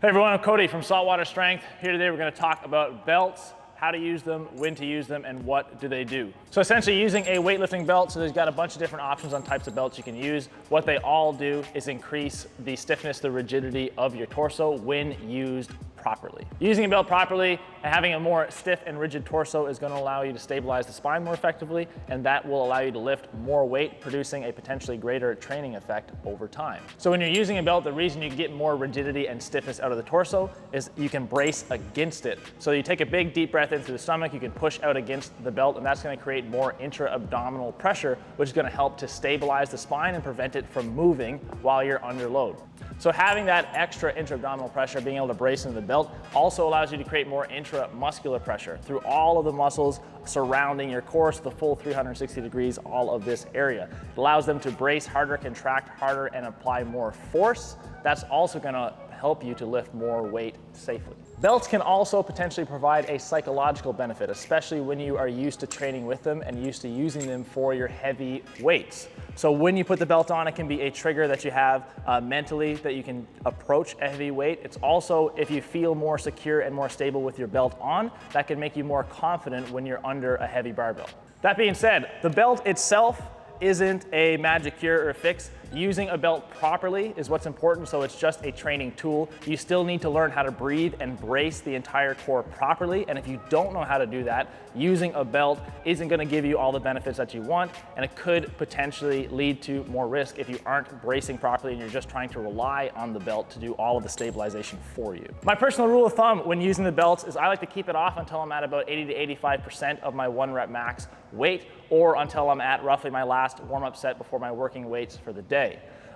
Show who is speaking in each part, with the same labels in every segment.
Speaker 1: Hey everyone, I'm Cody from Saltwater Strength. Here today we're going to talk about belts, how to use them, when to use them, and what do they do. So essentially using a weightlifting belt, so there's got a bunch of different options on types of belts you can use. What they all do is increase the stiffness, the rigidity of your torso when used properly. Using a belt properly and having a more stiff and rigid torso is going to allow you to stabilize the spine more effectively, and that will allow you to lift more weight, producing a potentially greater training effect over time. So when you're using a belt, the reason you get more rigidity and stiffness out of the torso is you can brace against it. So you take a big deep breath in through the stomach, you can push out against the belt, and that's going to create more intra-abdominal pressure, which is going to help to stabilize the spine and prevent it from moving while you're under load. So having that extra intra-abdominal pressure, being able to brace into the belt, also allows you to create more intramuscular pressure through all of the muscles surrounding your core, so the full 360 degrees, all of this area. It allows them to brace harder, contract harder, and apply more force. That's also going to help you to lift more weight safely. Belts can also potentially provide a psychological benefit, especially when you are used to training with them and used to using them for your heavy weights. So when you put the belt on, it can be a trigger that you have mentally that you can approach a heavy weight. It's also, if you feel more secure and more stable with your belt on, that can make you more confident when you're under a heavy barbell. That being said, the belt itself isn't a magic cure or a fix. Using a belt properly is what's important, so it's just a training tool. You still need to learn how to breathe and brace the entire core properly, and if you don't know how to do that, using a belt isn't going to give you all the benefits that you want, and it could potentially lead to more risk if you aren't bracing properly and you're just trying to rely on the belt to do all of the stabilization for you. My personal rule of thumb when using the belts is I like to keep it off until I'm at about 80 to 85% of my 1 rep max weight, or until I'm at roughly my last warm-up set before my working weights for the day.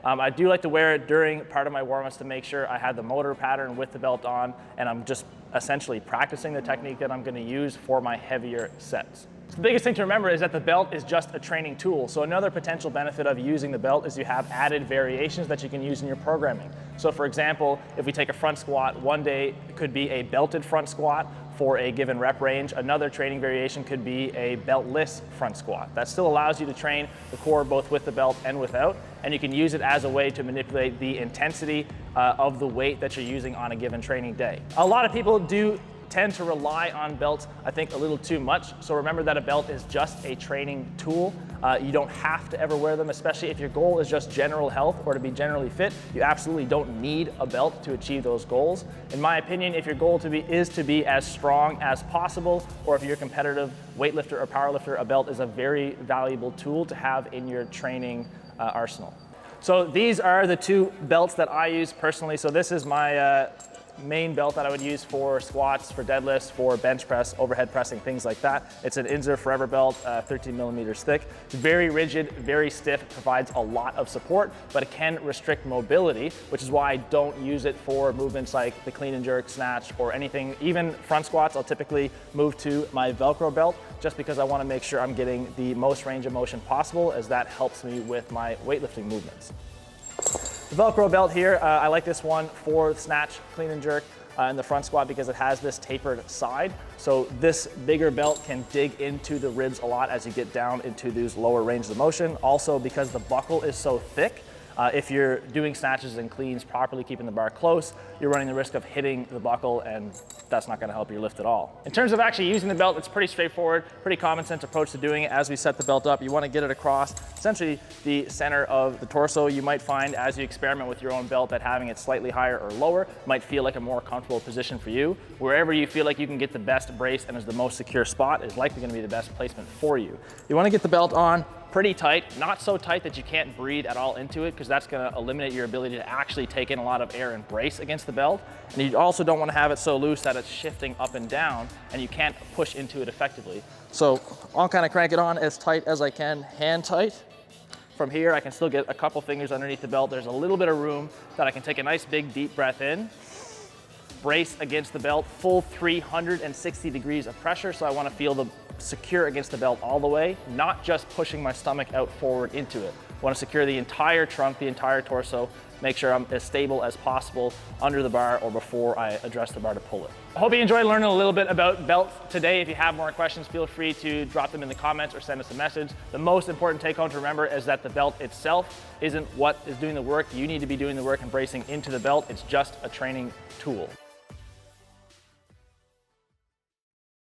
Speaker 1: I do like to wear it during part of my warm-ups to make sure I have the motor pattern with the belt on, and I'm just essentially practicing the technique that I'm going to use for my heavier sets. The biggest thing to remember is that the belt is just a training tool. So another potential benefit of using the belt is you have added variations that you can use in your programming. So for example, if we take a front squat, one day it could be a belted front squat for a given rep range. Another training variation could be a beltless front squat. That still allows you to train the core both with the belt and without, and you can use it as a way to manipulate the intensity of the weight that you're using on a given training day. A lot of people do tend to rely on belts, I think, a little too much. So remember that a belt is just a training tool. You don't have to ever wear them, especially if your goal is just general health or to be generally fit. You absolutely don't need a belt to achieve those goals. In my opinion, if your goal is to be as strong as possible, or if you're a competitive weightlifter or powerlifter, a belt is a very valuable tool to have in your training arsenal. So these are the two belts that I use personally. So this is my main belt that I would use for squats, for deadlifts, for bench press, overhead pressing, things like that. It's an Inzer Forever belt, 13 millimeters thick. It's very rigid, very stiff, provides a lot of support, but it can restrict mobility, which is why I don't use it for movements like the clean and jerk, snatch, or anything. Even front squats, I'll typically move to my velcro belt just because I want to make sure I'm getting the most range of motion possible, as that helps me with my weightlifting movements. The Velcro belt here, I like this one for snatch, clean and jerk, and the front squat because it has this tapered side. So this bigger belt can dig into the ribs a lot as you get down into these lower ranges of motion. Also, because the buckle is so thick, if you're doing snatches and cleans properly, keeping the bar close, you're running the risk of hitting the buckle, and that's not going to help your lift at all. In terms of actually using the belt, it's pretty straightforward, pretty common sense approach to doing it. As we set the belt up, you want to get it across essentially the center of the torso. You might find as you experiment with your own belt that having it slightly higher or lower might feel like a more comfortable position for you. Wherever you feel like you can get the best brace and is the most secure spot is likely going to be the best placement for you. You want to get the belt on pretty tight, not so tight that you can't breathe at all into it, because that's going to eliminate your ability to actually take in a lot of air and brace against the belt. And you also don't want to have it so loose that it's shifting up and down and you can't push into it effectively. So I'll kind of crank it on as tight as I can, hand tight. From here, I can still get a couple fingers underneath the belt. There's a little bit of room that I can take a nice big deep breath in, brace against the belt, full 360 degrees of pressure. So I want to feel the secure against the belt all the way, not just pushing my stomach out forward into it. I want to secure the entire trunk, the entire torso, make sure I'm as stable as possible under the bar or before I address the bar to pull it. I hope you enjoyed learning a little bit about belts today. If you have more questions, feel free to drop them in the comments or send us a message. The most important take home to remember is that the belt itself isn't what is doing the work. You need to be doing the work and bracing into the belt. It's just a training tool.